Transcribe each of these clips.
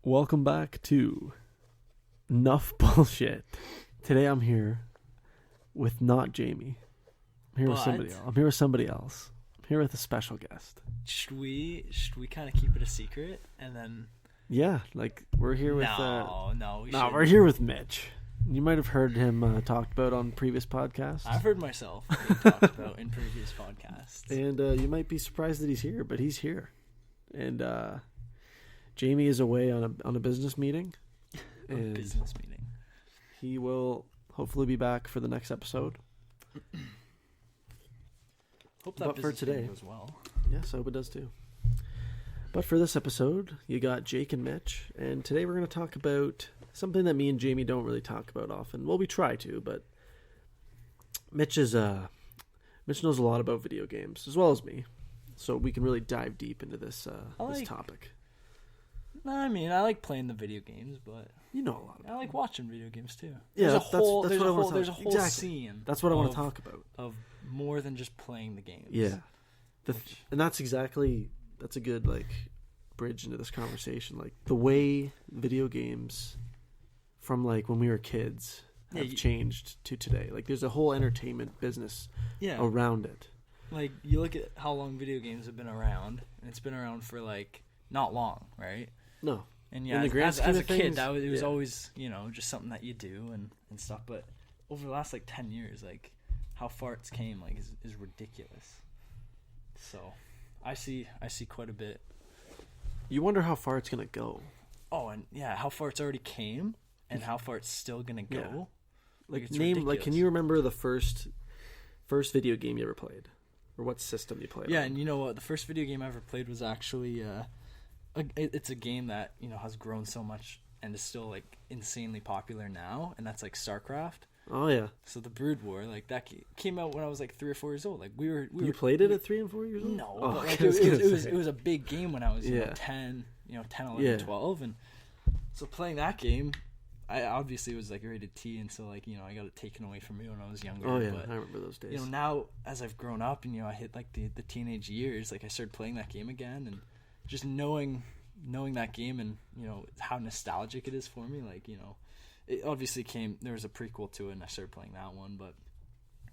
Welcome back to Nuff Bullshit. Today I'm here with not Jamie. I'm here with somebody else. I'm here with somebody else. I'm here with a special guest. Should we kind of keep it a secret and then? Yeah, like we're here with. We're here with Mitch. You might have heard him talked about on previous podcasts. I've heard myself being talked about in previous podcasts. And you might be surprised that he's here, but he's here. And Jamie is away on a business meeting. A business meeting. He will hopefully be back for the next episode. Hope that but for today goes well. Yes, I hope it does too. But for this episode, you got Jake and Mitch, and today we're going to talk about something that me and Jamie don't really talk about often. Well, we try to, but Mitch knows a lot about video games as well as me, so we can really dive deep into this topic. I mean, I like playing the video games, but you know a lot. I like watching video games too. Yeah, there's a whole scene. That's what I want to talk about. Of more than just playing the games. Yeah, and that's a good bridge into this conversation. Like the way video games from when we were kids have changed to today. Like there's a whole entertainment business around it. Like you look at how long video games have been around, and it's been around for not long, right? No. And yeah, as a kid, it was always, just something that you do and stuff. But over the last 10 years, how far it's came is ridiculous. So I see quite a bit. You wonder how far it's gonna go. Oh, and how far it's already came and how far it's still gonna go. Yeah. Can you remember the first video game you ever played, or what system you played? Yeah, on? And you know what? The first video game I ever played was actually it's a game that has grown so much and is still insanely popular now, and that's StarCraft. Oh yeah. So the Brood War, that came out when I was 3 or 4 years old. You played it at 3 and 4 years old? No, oh, but it was a big game when I was 10, 11, 12, and so playing that game, I obviously was rated T, and so I got it taken away from me when I was younger. Oh yeah, but, I remember those days. Now as I've grown up and I hit the teenage years, I started playing that game again, and just knowing that game and how nostalgic it is for me, it obviously there was a prequel to it, and I started playing that one. But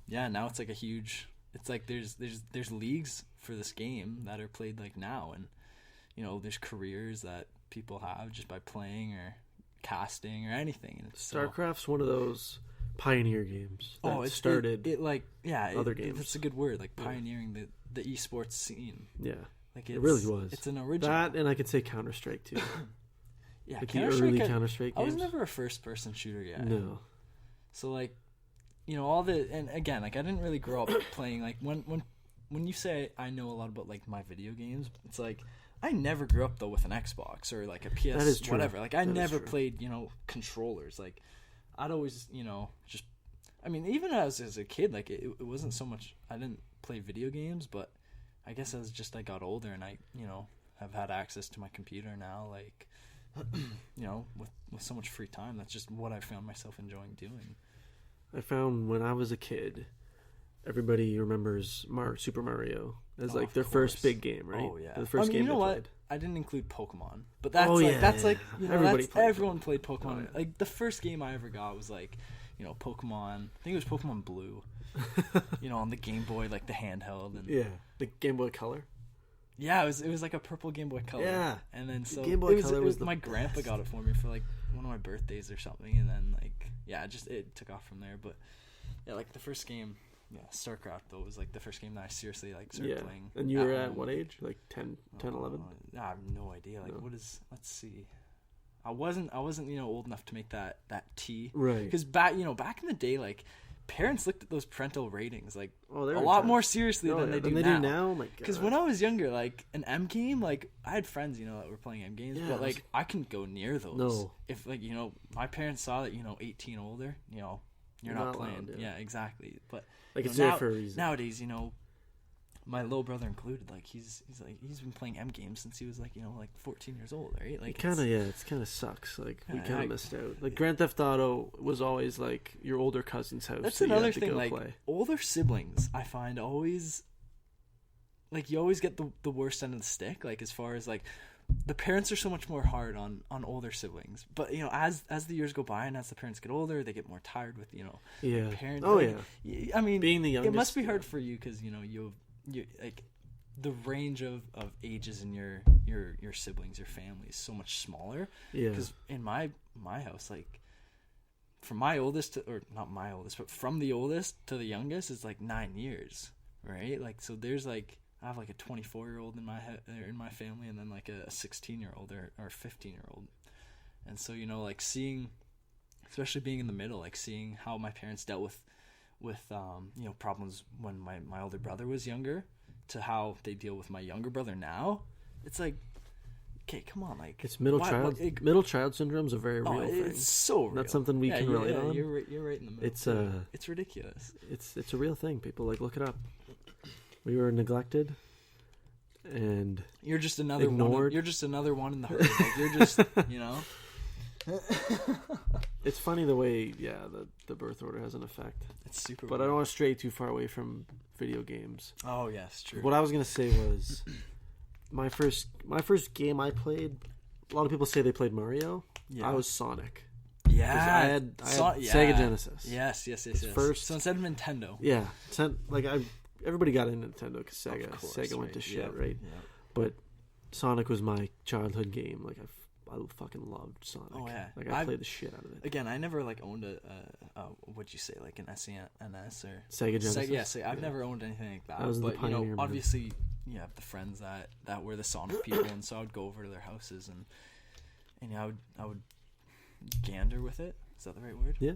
yeah, now it's a huge. It's there's leagues for this game that are played now, and there's careers that people have just by playing or casting or anything. And StarCraft's one of those pioneer games that started other games. That's a good word, pioneering the esports scene. Yeah, it really was. It's an original. That, and I could say Counter-Strike too. Yeah, the early Counter-Strike games. I was never a first-person shooter guy. No. So all the, and again, I didn't really grow up playing when you say I know a lot about my video games, it's I never grew up though with an Xbox or a PS, that is true. Whatever. I never played controllers. I'd always just, I mean, even as a kid, it wasn't so much. I didn't play video games, but I guess as I got older and I have had access to my computer now, with so much free time, that's just what I found myself enjoying doing. I found when I was a kid, everybody remembers Super Mario as their first big game, right? Oh yeah, the first game you know they what? played. I didn't include Pokemon, but that's everyone played Pokemon. Oh, yeah. The first game I ever got was Pokemon. I think it was Pokemon Blue. On the Game Boy, the handheld, and the Game Boy Color. Yeah, it was a purple Game Boy Color. Yeah, and then so Game Boy Color was my grandpa got it for me for one of my birthdays or something, and then it took off from there. But yeah, the first game, StarCraft though was the first game that I seriously started playing. And you were at what age? 10, 11? I have no idea. What is? Let's see. I wasn't old enough to make that T. Right. Because back in the day, parents looked at those parental ratings a lot intense. more seriously than they do now. Oh my god! Because when I was younger, an M game, I had friends that were playing M games, but I couldn't go near those. No. If my parents saw that 18 older, you're not playing. Allowed, yeah, exactly. But it's there for a reason. Nowadays, my little brother included, he's been playing M games since he was 14 years old, right? It kind of sucks. We kind of missed out. Grand Theft Auto was always your older cousin's house. That's so another you had to thing. go play. Older siblings, I find always you always get the worst end of the stick. As far as the parents are so much more hard on older siblings. But as the years go by and as the parents get older, they get more tired with Yeah. parents. Oh like, yeah. I mean, Being the youngest, it must be hard for you because you like the range of ages in your siblings, your family is so much smaller. Yeah. Because in my house, like from my oldest or not my oldest, but from the oldest to the youngest is like 9 years, right? Like so, there's like I have like a 24-year-old in my family, and then like a 16-year-old or 15-year-old, and so like seeing, especially being in the middle, like seeing how my parents dealt with problems when my older brother was younger, to how they deal with my younger brother now. It's like, okay, come on, like it's middle child syndrome is a very real thing. It's so real. That's something we can relate on. You're right in the middle. It's ridiculous. It's a real thing. People look it up. We were neglected, and you're just another ignored. You're just another one in the herd. Like you're just It's funny the way the birth order has an effect. It's super. But weird. I don't want to stray too far away from video games. Oh yes, true. What I was gonna say was my first game I played. A lot of people say they played Mario. Yeah. I was Sonic. Yeah, I had Sega Genesis. Yes. First, so instead of Nintendo. Yeah, everybody got into Nintendo because Sega went to shit, right? Yep. But Sonic was my childhood game. Like I fucking loved Sonic. Oh yeah, like I played the shit out of it. Again, I never owned what'd you say, like an SNES or Sega Genesis. I've never owned anything like that. I was but the pioneer, obviously, you have the friends that were the Sonic people, and so I would go over to their houses and I would gander with it. Is that the right word? Yeah.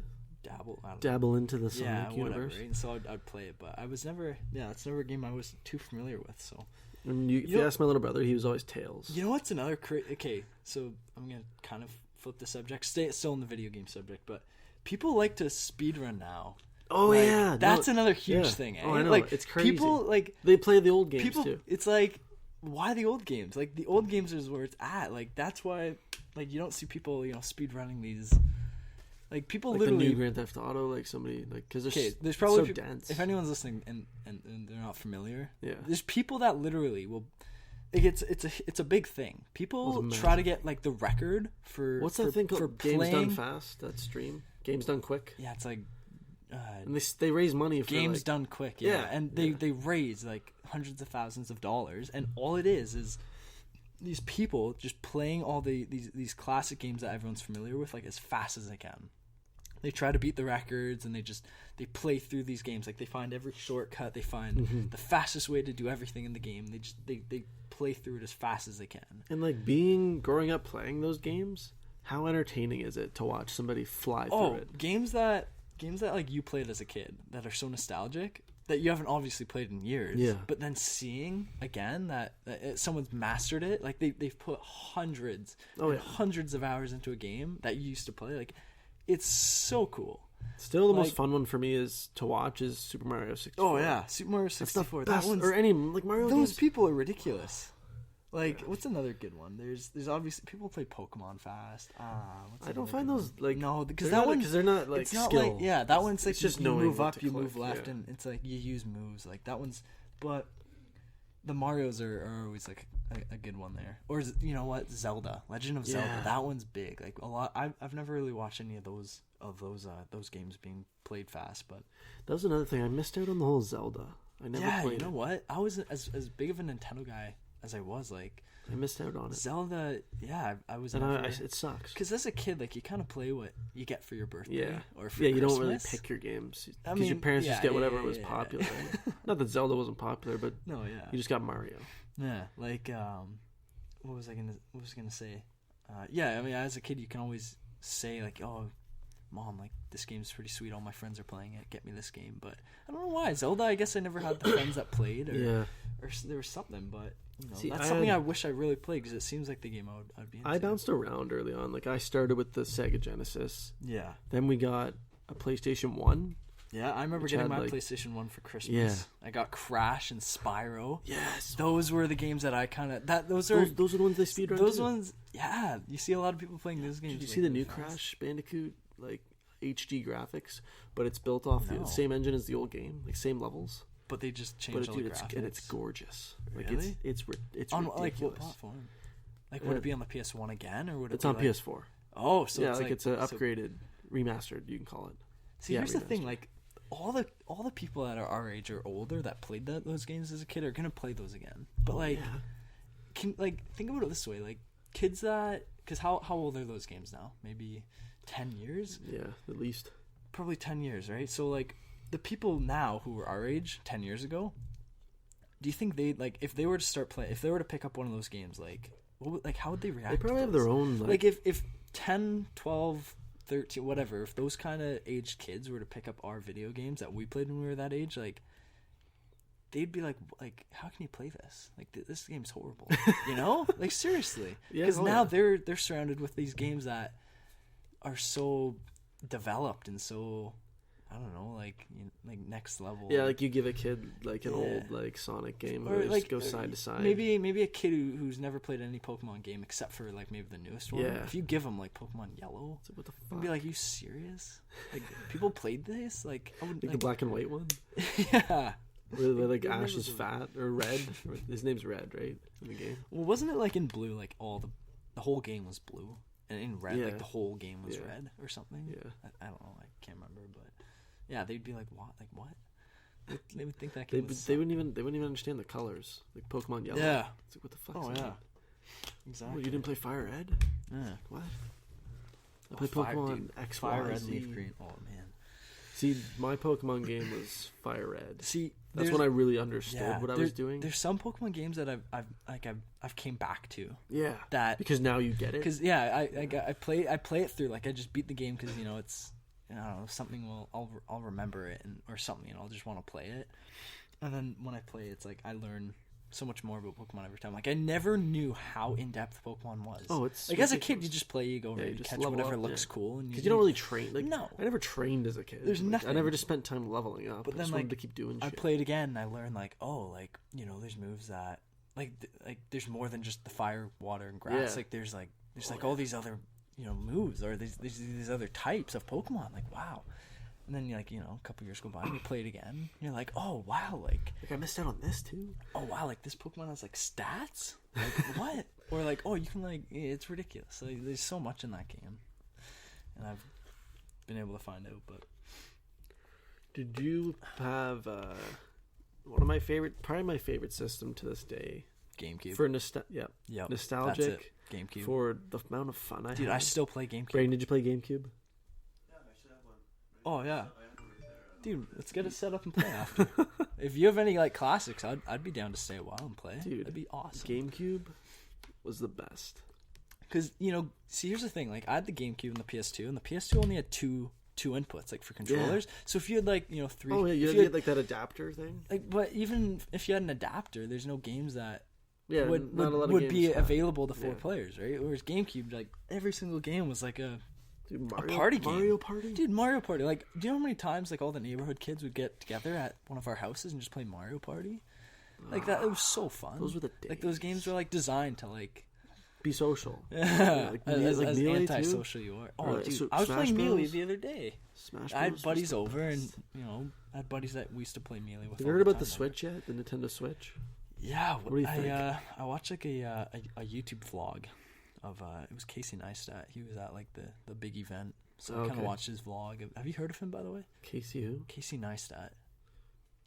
Dabble into the Sonic universe. Right? And so I'd play it, but I was never. Yeah, it's never a game I was too familiar with. So. And if you ask my little brother, he was always Tails. You know what's another okay? So I'm gonna kind of flip the subject. Stay still in the video game subject, but people like to speedrun now. Oh yeah, that's another huge thing. Eh? Oh, I know. Like it's crazy. People they play the old games too. It's like, why the old games? Like the old games is where it's at. Like that's why like you don't see people speedrunning these. Like people like literally the new Grand Theft Auto, like somebody like because there's probably so dense. If anyone's listening and they're not familiar, yeah, there's people that literally will. Like it's a big thing. People try to get like the record for what's that thing called? For Games playing... Done Fast. That stream. Games Done Quick. Yeah, it's like. And they raise money for Games Done Quick. Yeah, and they raise like hundreds of thousands of dollars, and all it is these people just playing all these classic games that everyone's familiar with like as fast as they can. They try to beat the records, and they play through these games. Like they find every shortcut, they find the fastest way to do everything in the game. They play through it as fast as they can. And like growing up playing those games, how entertaining is it to watch somebody fly through it? Games that like you played as a kid that are so nostalgic that you haven't obviously played in years. Yeah. But then seeing again that someone's mastered it, like they've put hundreds of hours into a game that you used to play, like. It's so cool. Still, the most fun one for me to watch is Super Mario 64. Oh yeah, Super Mario 64. That one's or any like Mario. Those people are ridiculous. Like, what's another good one? There's obviously people play Pokemon fast. I don't find those like because they're not like it's not skill. like that one's like it's just you move up, you move left, and it's like you use moves like that one's. But the Marios are always like a good one there. Or you know what, Zelda, Legend of Zelda. That one's big. Like a lot. I've never really watched any of those games being played fast, but that was another thing I missed out on the whole Zelda. I never played. You know what? I was as big of a Nintendo guy as I was. Like I missed out on it. Zelda, I was. And it sucks because as a kid, like you kind of play what you get for your birthday, or for you Christmas. don't really pick your games because your parents just get whatever was popular. Not that Zelda wasn't popular, but you just got Mario. Yeah, like what was I gonna say? I mean, as a kid, you can always say like, oh. Mom, like this game's pretty sweet. All my friends are playing it. Get me this game. But I don't know why Zelda. I guess I never had the friends that played, or there was something. But that's something I wish I really played because it seems like the game I'd be into. I bounced around early on. Like I started with the Sega Genesis. Yeah. Then we got a PlayStation 1. Yeah, I remember getting my PlayStation 1 for Christmas. Yeah. I got Crash and Spyro. Yes. Those were the games that I kind of those are Those ones, you see a lot of people playing those games. Did you see the new Crash Bandicoot like HD graphics, but it's built off the same engine as the old game, like same levels. But they just changed all the graphics. And it's gorgeous. Like really? it's on ridiculous. like what platform? Like, would it be on the PS1 again, or would it? It's be on like... PS4. Oh, so yeah, it's like it's an upgraded, remastered. You can call it. See, here's the thing, like all the people that are our age or older that played those games as a kid are gonna play those again. But think about it this way, like kids that, because how old are those games now? Maybe 10 years? Yeah, at least. Probably 10 years, right? So like the people now who were our age 10 years ago, do you think they like if they were to start playing, if they were to pick up one of those games, like how would they react? They probably to have their own like if 10, 12, 13, whatever, if those kind of aged kids were to pick up our video games that we played when we were that age, like they'd be like how can you play this? Like this game's horrible, you know? Like seriously, because now they're surrounded with these games that are so developed and so, I don't know, like next level. Yeah, like you give a kid like an old like Sonic game or where they like just go side to side. Maybe a kid who's never played any Pokemon game except for like maybe the newest one. Yeah. If you give them like Pokemon Yellow, what the fuck? I'd be like, you serious? Like people played this? Like I would, like the black and white one. Yeah. Where like Ash is fat or Red. His name's Red, right? In the game. Well, wasn't it like in blue? Like all the whole game was blue, and in red, like the whole game was red or something. Yeah. I don't know. I can't remember, but yeah, they'd be like, what? Like what? They would think that game they wouldn't even understand the colors. Like Pokemon Yellow. Yeah. It's like, what the fuck? Oh yeah. That? Exactly. Well, you didn't play Fire Red? Yeah. What? I played Pokemon X, Fire Y, Red, Z. Leaf Green. Oh man. See, my Pokemon game was Fire Red. See, that's when I really understood what I was doing. There's some Pokemon games that I've came back to. Yeah. That because now you get it. Because I play it through, like I just beat the game because it's, I don't know, something I'll remember it or something, I'll just want to play it. And then when I play it, it's like I learn so much more about Pokemon every time. Like I never knew how in depth Pokemon was. Oh, it's like ridiculous. as a kid, you just play, you go, you catch whatever looks cool, and because you don't really train. Like, no, I never trained as a kid. There's nothing. I never just spent time leveling up. But I then just like wanted to keep doing shit. I played again, and I learned like, oh, like there's moves that like there's more than just the fire, water, and grass. Yeah. Like there's all these other moves or these other types of Pokemon. Like wow. And then a couple years go by and you play it again. And you're like, oh wow, like I missed out on this too. Oh wow, like this Pokemon has like stats. Like what? Or like, oh, you can like, it's ridiculous. Like, there's so much in that game, and I've been able to find out. But did you have one of my favorite, probably my favorite system to this day? GameCube. For nostalgic. That's it. GameCube. For the amount of fun I had. Dude, I still play GameCube. Brayden, did you play GameCube? Oh yeah, dude, let's get it set up and play after. If you have any like classics, I'd be down to stay a while and play. Dude, that'd be awesome. GameCube was the best. Because see, here's the thing: like I had the GameCube and the PS2, and the PS2 only had two inputs, like for controllers. Yeah. So if you had like three, oh yeah, you had like that adapter thing. Like, but even if you had an adapter, there's no games that would be available to 4 players, right? Whereas GameCube, like every single game was like a party game. Mario Party? Dude, Mario Party. Like, do you know how many times like all the neighborhood kids would get together at one of our houses and just play Mario Party? Like that, it was so fun. Those were the days. Like those games were like designed to like be social. Yeah, like, as Melee antisocial too? you are. Oh, dude, so I was Smash playing Melee Bros? the other day. Smash I had Bros buddies over, and I had buddies that we used to play Melee with. Have you heard about the Switch yet? The Nintendo Switch? Yeah, what do you think? I watched like a YouTube vlog of it was Casey Neistat. He was at like the big event, so I kind of watched his vlog. Have you heard of him, by the way? Casey who? Casey Neistat.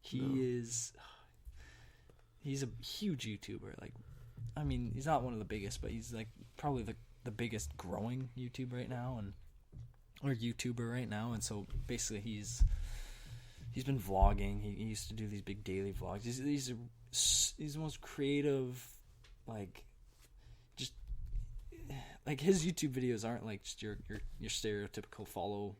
He's a huge YouTuber. Like, I mean, he's not one of the biggest, but he's like probably the biggest growing YouTube right now, or YouTuber right now. And so basically, he's been vlogging. He used to do these big daily vlogs. He's the most creative, like, just like his YouTube videos aren't like just your stereotypical follow,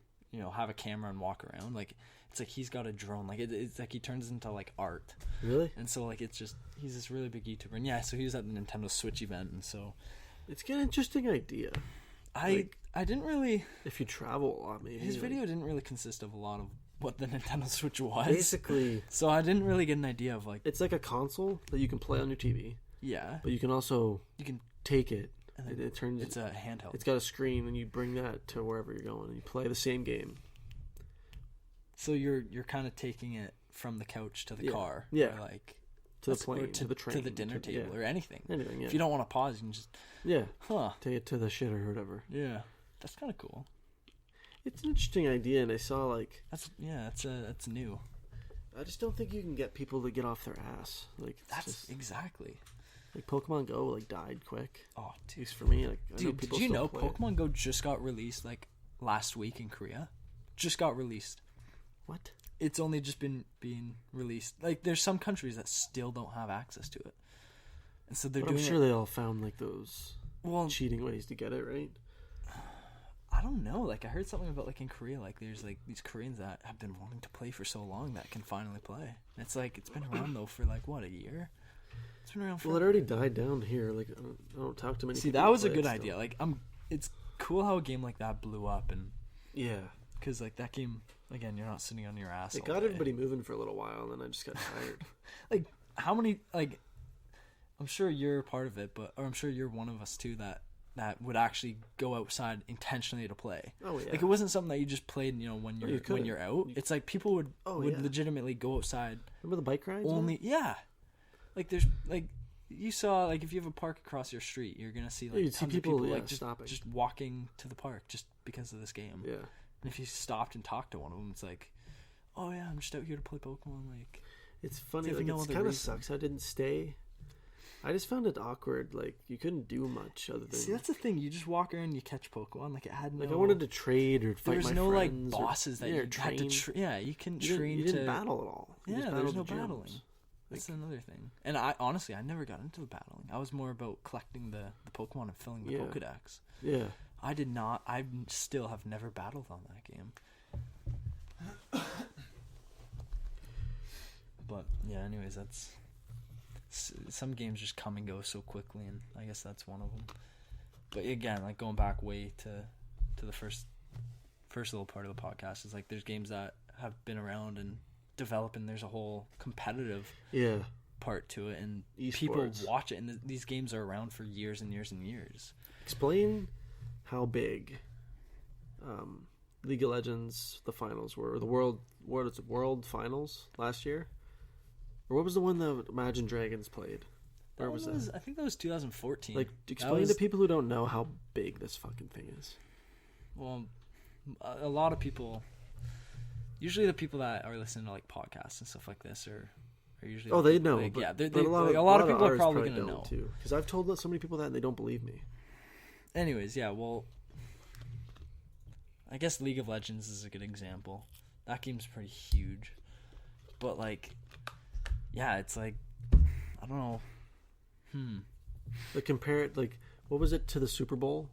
have a camera and walk around. Like, it's like he's got a drone. Like it's like he turns into like art. Really? And so like it's just, he's this really big YouTuber. And yeah, so he was at the Nintendo Switch event, and so it's an interesting idea. I didn't really. If you travel a lot, maybe his video didn't really consist of a lot of what the Nintendo Switch was. Basically. So I didn't really get an idea of like. It's like a console that you can play on your TV. Yeah. But you can also take it. And it turns. It's a handheld. It's got a screen, and you bring that to wherever you're going, and you play the same game. So you're kind of taking it from the couch to the car. Yeah. Or like. to the plane, to the train, to the dinner table, or anything. Anything, yeah. If you don't want to pause, you can just take it to the shit or whatever. Yeah, that's kind of cool. It's an interesting idea, and I saw like that's new. I just don't think you can get people to get off their ass. Like that's just, exactly. Like Pokemon Go like died quick. Oh, at least for me. Like, dude, did you know Pokemon Go just got released like last week in Korea? Just got released. What? It's only just been being released. Like, there's some countries that still don't have access to it, and so they're doing. I'm sure they all found like those cheating ways to get it, right? I don't know. Like, I heard something about like in Korea, like there's like these Koreans that have been wanting to play for so long that can finally play. And it's like it's been around though for like what, a year. It's been around for. Well, it already died down here. Like I don't talk to many. See, that was a good idea. Like it's cool how a game like that blew up, and because like that game again, you're not sitting on your ass. It got everybody moving for a little while, and then I just got tired. Like how many like. I'm sure you're part of it, or I'm sure you're one of us too that would actually go outside intentionally to play. Oh yeah. Like it wasn't something that you just played, when you're out. It's like people would legitimately go outside. Remember the bike rides? Only Like there's like you saw like if you have a park across your street, you're gonna see like tons of people like just walking to the park just because of this game. Yeah. And if you stopped and talked to one of them, it's like, oh yeah, I'm just out here to play Pokemon. Like it's funny. Like it kind of sucks. I didn't stay. I just found it awkward. Like you couldn't do much other than. See, that's the thing. You just walk around, and you catch Pokemon. Like it had no. Like I wanted to trade or fight my friends. There was no like bosses that you had to. You can train. You didn't battle at all. Yeah, there's no battling. That's another thing. And I honestly, I never got into the battling. I was more about collecting the Pokemon and filling the Pokedex. Yeah. I did not. I still have never battled on that game. But yeah, anyways, that's. Some games just come and go so quickly, and I guess that's one of them. But again, like going back way to the first little part of the podcast is like there's games that have been around and developing. There's a whole competitive part to it, and esports. People watch it, and these games are around for years and years and years. Explain how big League of Legends the finals were, or the world finals last year. Or what was the one that Imagine Dragons played? Where was that? I think that was 2014. Like, explain to people who don't know how big this fucking thing is. Well, a lot of people, usually the people that are listening to like podcasts and stuff like this are usually. Oh, they know. Like, but, yeah, a lot of people are probably going to know too. Because I've told so many people that and they don't believe me. Anyways, yeah, well, I guess League of Legends is a good example. That game's pretty huge, but like. Yeah, it's like I don't know. Like compare it, like what was it to the Super Bowl?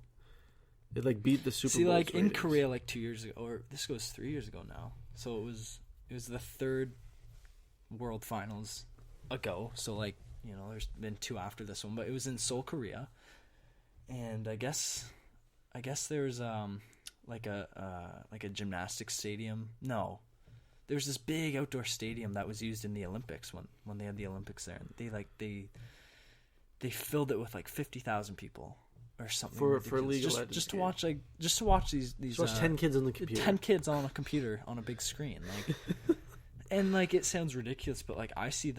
It like beat the Super Bowl. See, like in Korea, like 2 years ago, or this goes 3 years ago now. So it was the third World Finals ago. So like there's been two after this one, but it was in Seoul, Korea, and I guess there's like a gymnastics stadium. No. There's this big outdoor stadium that was used in the Olympics when they had the Olympics there. And they filled it with like 50,000 people or something for League of Legends. Just to watch these. Just watch 10 kids on the computer. 10 kids on a computer on a big screen. Like, and like it sounds ridiculous, but like I see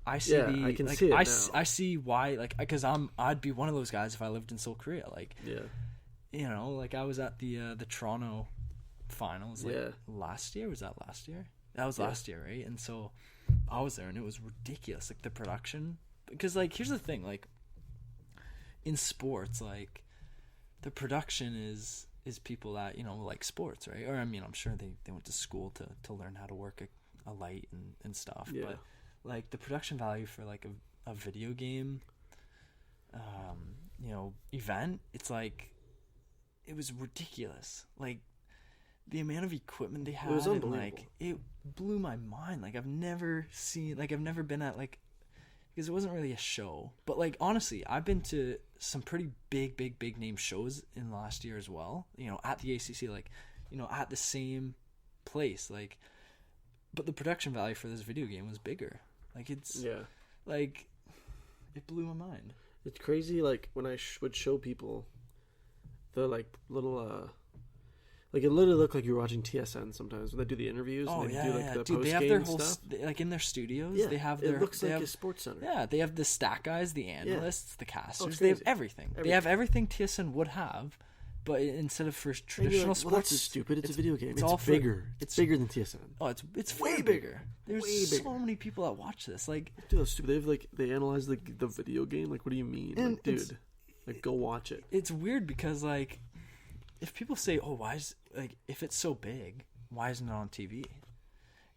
I see it now. I see why, like, because I'd be one of those guys if I lived in Seoul, Korea. Like, like I was at the Toronto finals last year. Was that last year? That was last year, right? And so I was there, and it was ridiculous, like the production. Because like here's the thing, like in sports, like the production is people that like sports, right? Or I mean, I'm sure they went to school to learn how to work a light and stuff. But like the production value for like a video game event, it's like it was ridiculous. Like the amount of equipment they had, it was unbelievable. And, like, it blew my mind. Like I've never been at like, because it wasn't really a show, but like honestly, I've been to some pretty big name shows in the last year as well. At the ACC, like, at the same place, like, but the production value for this video game was bigger. Like it's like it blew my mind. It's crazy. Like when I would show people the like little Like it literally looked like you were watching TSN sometimes when they do the interviews. Oh and they yeah, do, like, yeah. the Dude, they have their whole stuff. like in their studios. Yeah, They have their. It looks they like have, a sports center. Yeah, they have the stat guys, the analysts, the casters. it's They have crazy. everything. They have everything TSN would have, but instead of for traditional sports, well, that's stupid. It's a video game. It's all bigger. It's bigger than TSN. Oh, it's way Way bigger. bigger. There's Way so bigger. many people that watch this. Like, Dude, that's stupid. They analyze the video game. Like, what do you mean, like, dude? Like, go watch it. it's weird because like, if people say, "Oh, why is like if it's so big, why isn't it on TV?"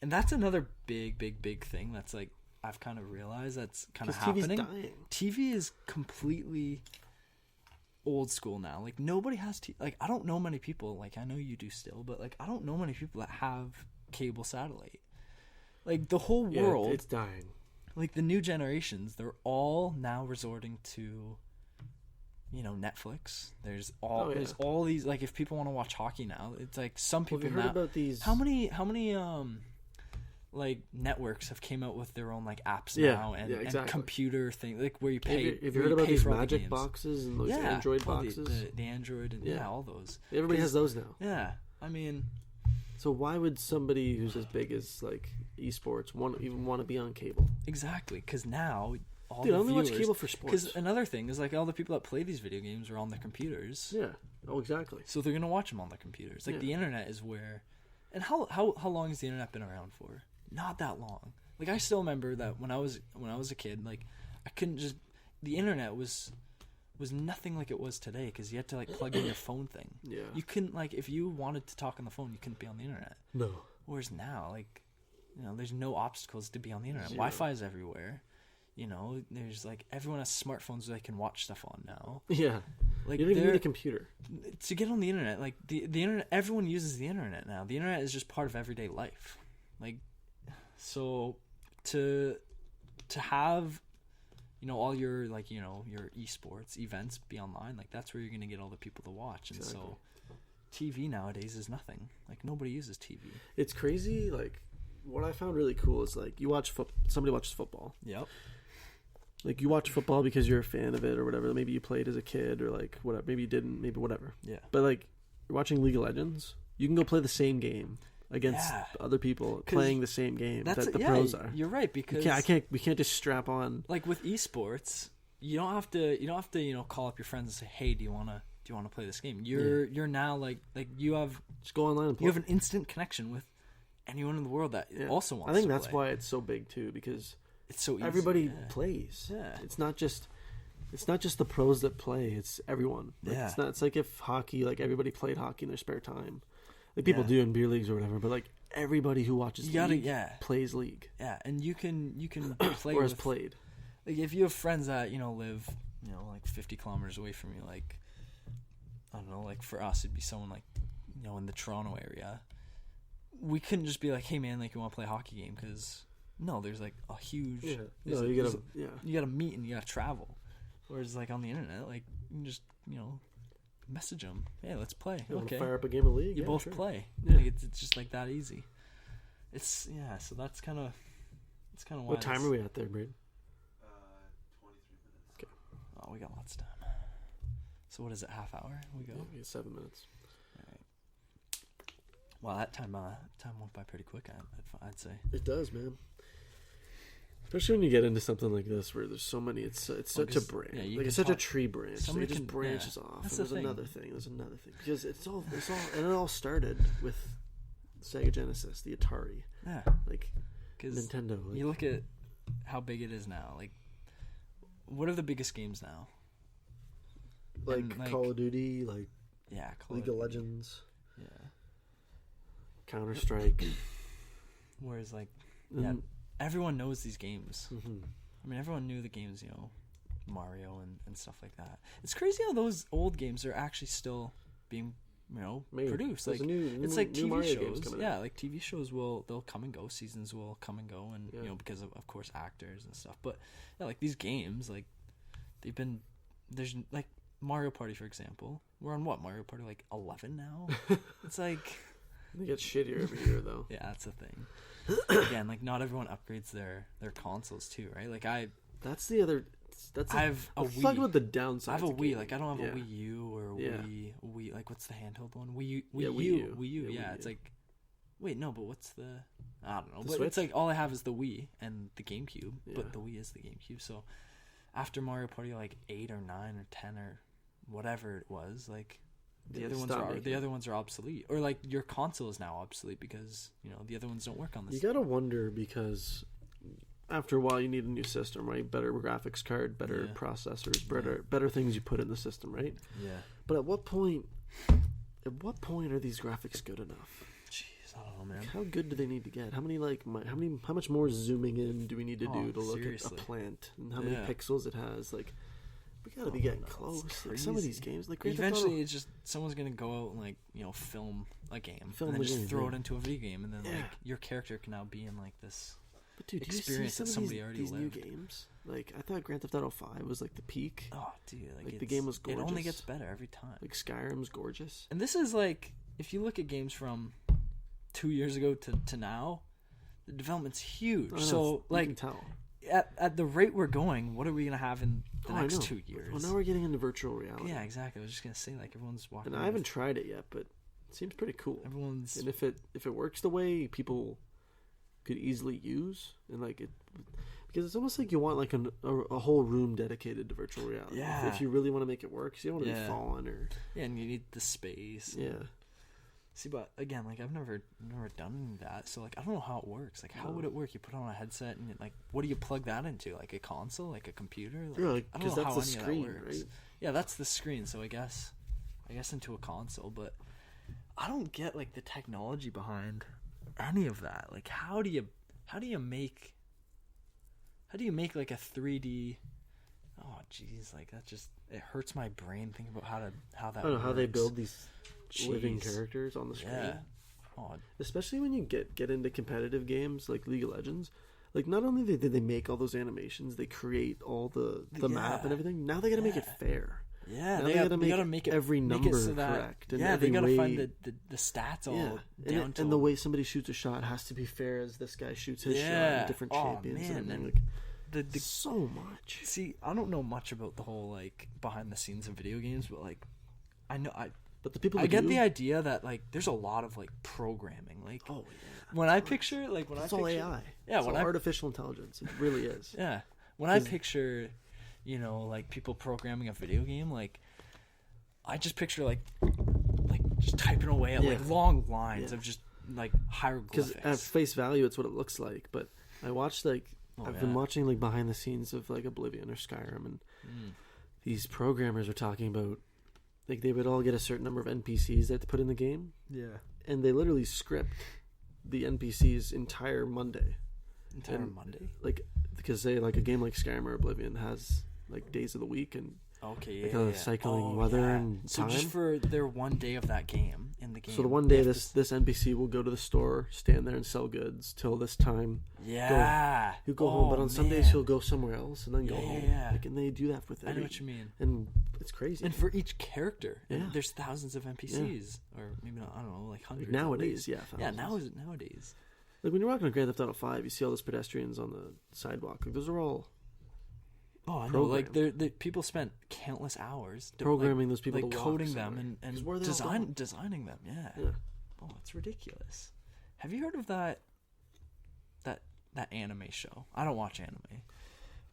And that's another big thing. That's like I've kind of realized that's kind of happening. TV's dying. TV is completely old school now. Like nobody has like I don't know many people. Like I know you do still, but like I don't know many people that have cable satellite. Like the whole world, it's dying. like the new generations, they're all now resorting to, you know, Netflix. There's all these, like if people want to watch hockey now, it's like some people have you heard about these? How many like networks have came out with their own like apps now and, exactly. and computer thing, like where you pay. Have you heard about these Magic boxes and those Android boxes? The Android and all those. Everybody has those now. Yeah, I mean, so why would somebody who's as big as like esports even want to be on cable? exactly, because now all Dude, the I only watch viewers- cable for sports. Because another thing is like all the people that play these video games are on their computers. Yeah. Oh, exactly. So they're gonna watch them on their computers. Like the internet is where, and how long has the internet been around for? Not that long. Like I still remember that when I was a kid, like I couldn't just the internet was nothing like it was today because you had to like plug in your phone thing. Yeah. You couldn't like if you wanted to talk on the phone, you couldn't be on the internet. No. Whereas now, like, you know, there's no obstacles to be on the internet. Zero. Wi-Fi is everywhere. You know, there's like everyone has smartphones that they can watch stuff on now. Yeah. Like You don't even need a computer. to get on the internet. Like the internet, everyone uses the internet now. The internet is just part of everyday life. Like, so to have, you know, all your like, you know, your esports events be online, like that's where you're gonna get all the people to watch. And so TV nowadays is nothing. Like nobody uses TV. It's crazy. Like what I found really cool is like you watch somebody watches football. Yep. Like you watch football because you're a fan of it or whatever. Maybe you played as a kid or like whatever. Maybe you didn't. Maybe whatever. Yeah. But like you're watching League of Legends, you can go play the same game against other people playing the same game that the pros are. You're right because We can't just strap on. Like with esports, you don't have to you know call up your friends and say, hey, do you want to play this game? You're now like you have Just go online and play. You have an instant connection with anyone in the world that also wants to I think that's play. why it's so big too, because It's so easy. everybody plays. Yeah. It's not just the pros that play, it's everyone. Like, Yeah. It's like if hockey, like everybody played hockey in their spare time. Like people do in beer leagues or whatever, but like everybody who watches league plays league. Yeah, and you can play or has with, played. like if you have friends that, you know, live, you know, like 50 kilometers away from you, like I don't know, like for us it'd be someone like, you know, in the Toronto area. We couldn't just be like, hey man, like you want to play a hockey game, because no, there's like a huge No, you gotta meet and you gotta travel. Whereas like on the internet, like you can just, you know, message them, hey, let's play. You want Okay, to fire up a game of league? you Yeah, both sure. play. Yeah. Like it's just like that easy. It's so that's kind of why. What time are we at there, Braden? 23 minutes. Okay. Oh, we got lots of time. So what is it? Half hour? We go. Yeah, we got 7 minutes. All right. Well, that time went by pretty quick. I'd say. It does, man. Especially when you get into something like this, where there's so many. It's such a branch. yeah, you like can it's such a talk- tree branch. somebody It just can- branches yeah. off. That's And the there's thing. another thing. There's another thing because and it all started with Sega Genesis, the Atari, Yeah, like because Nintendo. Like, you look at how big it is now. Like, what are the biggest games now? and, like, Call of Duty, like Yeah, League of Legends, Yeah. Counter Strike. Whereas like, And- everyone knows these games. Mhm. I mean, everyone knew the games, you know, Mario and stuff like that. It's crazy how those old games are actually still being, you know, Made. produced. There's Like, it's like new TV Mario games shows. coming Yeah, out. like TV shows they'll come and go. Seasons will come and go, and you know, because of course actors and stuff. But yeah, like these games, like there's like Mario Party, for example. We're on what, Mario Party like 11 now? It's like, They get shittier every year, though. yeah, that's the thing. Again, like not everyone upgrades their consoles too, right? Like That's the other that's. I've a let's Wii. talk about the downsides. I have a of Wii. gaming. Like I don't have Yeah. a Wii U or a Yeah. Wii. Like what's the handheld one? Wii U. Yeah, Wii Wii U. U. Wii U. Yeah, Yeah, Wii it's U. like. Wait, no, but what's the? I don't know. The But Switch? it's like all I have is the Wii and the GameCube. Yeah. But the Wii is the GameCube. So after Mario Party, like 8 or 9 or 10 or whatever it was, like the Yeah, other they ones stopped are making the it. other ones are obsolete, or like your console is now obsolete because the other ones don't work on this. You gotta wonder because after a while you need a new system, right? Better graphics card, better Yeah. processors, better things you put in the system, right? Yeah. But at what point are these graphics good enough? Jeez, I don't know, man. How good do they need to get? How much more zooming in do we need to do Oh, to look seriously. at a plant and how many Yeah. pixels it has? Like, we gotta be Oh, getting no, it's close. Like some of these crazy. games, like Grand Theft Eventually, Auto- it's just someone's gonna go out and like film a game Film and then a just game, throw yeah. it into a video game, and then Yeah. like your character can now be in like this. But dude, do you see experience some that of somebody these, already these new lived. games? Like, I thought Grand Theft Auto 5 was like the peak. Oh, dude, Like, the it's- game was It only gorgeous. gets better every time. Like Skyrim's gorgeous. And this is like, if you look at games from 2 years ago to now, the development's huge. I know, So you like can tell. at the rate we're going, what are we gonna have in the Oh, I next know. 2 years? Well, now we're getting into virtual reality. Yeah, exactly. I was just gonna say, like, everyone's walking. And I around haven't with- tried it yet, but it seems pretty cool. Everyone's. And if it works the way people could easily use, and like it, because it's almost like you want like a whole room dedicated to virtual reality. Yeah. If you really want to make it work, 'cause you don't want to Yeah. be falling or Yeah, and you need the space. and- yeah. See, but again, like I've never done any of that, so like I don't know how it works. Like, how No. would it work? You put on a headset, and like, what do you plug that into? Like a console, like a computer? Like, Yeah, like, I don't 'cause know that's how the any of screen, that works. right? Yeah, that's the screen. So I guess into a console, but I don't get like the technology behind any of that. Like, how do you make like a 3D? Oh, jeez, like that just it hurts my brain thinking about how that. I don't know how they works. build these living Jeez. characters on the screen. Yeah. Oh, Especially when you get into competitive games like League of Legends. Like, not only did they make all those animations, they create all the map Yeah. and everything. Now they got to make it Yeah. fair. yeah, Now they gotta gotta make it every make number it so that, correct. And yeah, they every gotta way, find the stats all yeah, down to and the way somebody shoots a shot has to be fair as this guy shoots his shot. Yeah. And different Oh, champions man, and everything. and Like, the so much. see, I don't know much about the whole like behind the scenes of video games, but like I But the people I that get do, the idea that like there's a lot of like programming. Like oh yeah, when I picture like when it's I all picture, AI. Yeah, it's when all I artificial intelligence. It really is. yeah when I picture like people programming a video game, like I just picture like just typing away at like Yeah. long lines Yeah. of just like Because hieroglyphics. at face value, it's what it looks like. But I watched I've been yeah. watching like behind the scenes of like Oblivion or Skyrim, and these programmers are talking about like they would all get a certain number of NPCs that to put in the game, Yeah. and they literally script the NPCs entire Monday, Entire And- Monday. like because they like a game like Skyrim or Oblivion has like days of the week and Okay, like yeah, a yeah. cycling weather and so just time. for their one day of that game in the game. So the one they day have this NPC will go to the store, stand there and sell goods till this time. yeah, He'll go home, but on some days man. he'll go somewhere else and then go Yeah, home. yeah. Like, and they do that with I know every, what you mean. and it's crazy. And for each character, and Yeah. there's thousands of NPCs, or maybe not. I don't know, like hundreds. Like at nowadays, least. yeah, Yeah, thousands. nowadays. Like when you're walking on Grand Theft Auto 5, you see all those pedestrians on the sidewalk. Like those are all Oh, I know. Like Programmed. they people spent countless hours programming those people like to walk coding them somewhere. 'Cause and where are they all going? designing them. Yeah. Yeah. Oh, it's ridiculous. Have you heard of that anime show? I don't watch anime,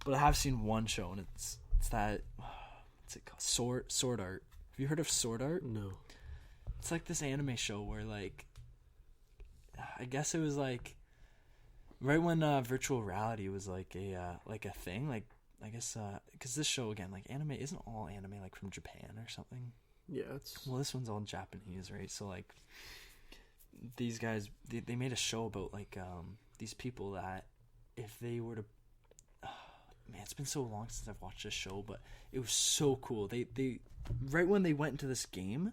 but I have seen one show, and it's that what's it called? Sword Art. Have you heard of Sword Art? No. It's like this anime show where like I guess it was like right when virtual reality was like a thing. Like I guess because this show again, like anime isn't all anime like from Japan or something. Yeah, it's Well, this one's all Japanese, right? So like these guys, they made a show about like these people that if they were to man, it's been so long since I've watched this show, but it was so cool. They right when they went into this game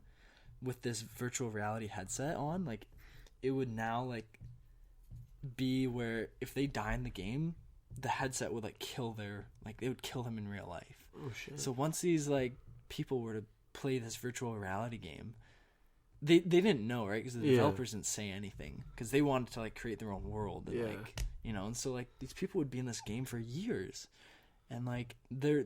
with this virtual reality headset on, like it would now like be where if they die in the game, the headset would like kill their like they would kill them in real life. oh shit. So once these like people were to play this virtual reality game, they didn't know, right? Because the Yeah. developers didn't say anything because they wanted to like create their own world and Yeah. like and so like these people would be in this game for years, and like their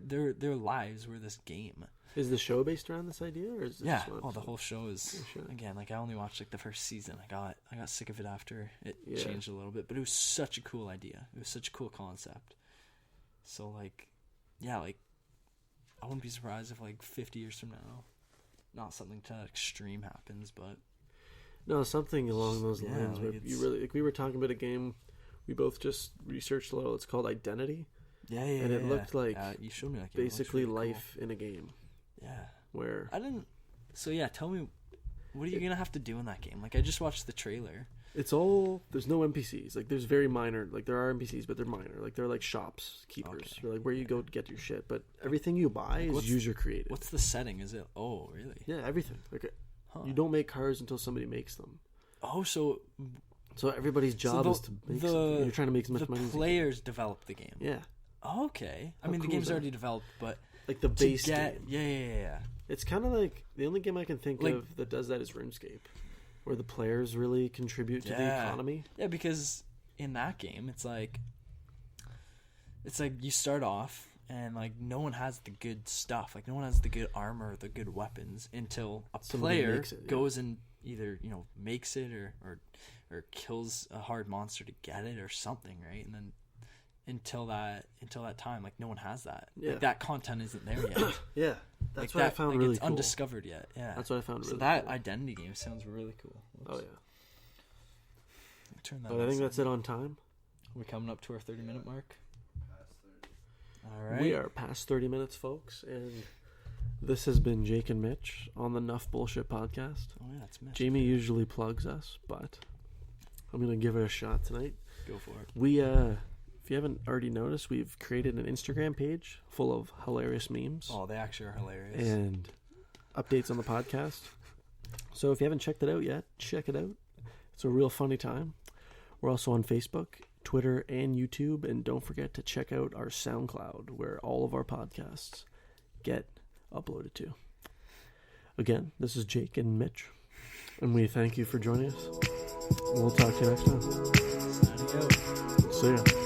lives were this game. Is the show based around this idea, or is it Yeah. just one Oh, the episode? whole show is Oh, shit. again like I only watched like the first season. I got sick of it after it Yeah. changed a little bit, but it was such a cool idea. It was such a cool concept. So like, yeah, like I wouldn't be surprised if like 50 years from now, not something to that extreme happens, but No, something along those Yeah, lines. like Where you it's- really like we were talking about a game we both just researched a little. It's called Identity, yeah, and it looked like you showed me that game. It looks basically really cool. life in a game. Yeah. Where I didn't. So yeah, tell me, what are you gonna have to do in that game? Like I just watched the trailer. it's all there's no NPCs. Like there's very minor. Like there are NPCs, but they're minor. Like they're like shops keepers, Okay. or like where you go to get your shit. But everything you buy what's- is user created. What's the setting? Is it? Oh, really? Yeah, everything. Like Huh. you don't make cars until somebody makes them. Oh, so So everybody's job the- is to make the- something. You're trying to make as much the money as you can. players develop the game. Yeah, Okay. I How mean, the cool game's is that? already developed, but like the to base get game. yeah. It's kind of like the only game I can think Like- of that does that is RuneScape, where the players really contribute to the Yeah. economy. Yeah, because in that game, it's like you start off and like no one has the good stuff, like no one has the good armor, the good weapons until a Somebody player makes it, yeah. goes and either makes it or kills a hard monster to get it or something, right? And then until that time, like no one has that. Yeah. Like that content isn't there yet. Yeah, that's like what I that, found like really it's cool. undiscovered yet. Yeah, That's what I found so really that cool. identity game sounds really cool. Oh yeah, Turn that. but I think that's it on time. We're coming up to our 30-minute mark. Past 30. All right. We are past 30 minutes, folks, and this has been Jake and Mitch on the Nuff Bullshit podcast. Oh yeah, it's Mitch. Jamie usually plugs us, but I'm gonna give it a shot tonight. Go for it. We if you haven't already noticed, we've created an Instagram page full of hilarious memes Oh, they actually are hilarious. and updates on the podcast. So if you haven't checked it out yet, check it out. It's a real funny time. We're also on Facebook, Twitter, and YouTube, and don't forget to check out our SoundCloud, where all of our podcasts get uploaded to. Again, this is Jake and Mitch, and we thank you for joining us. We'll talk to you next time. Signing out. See ya.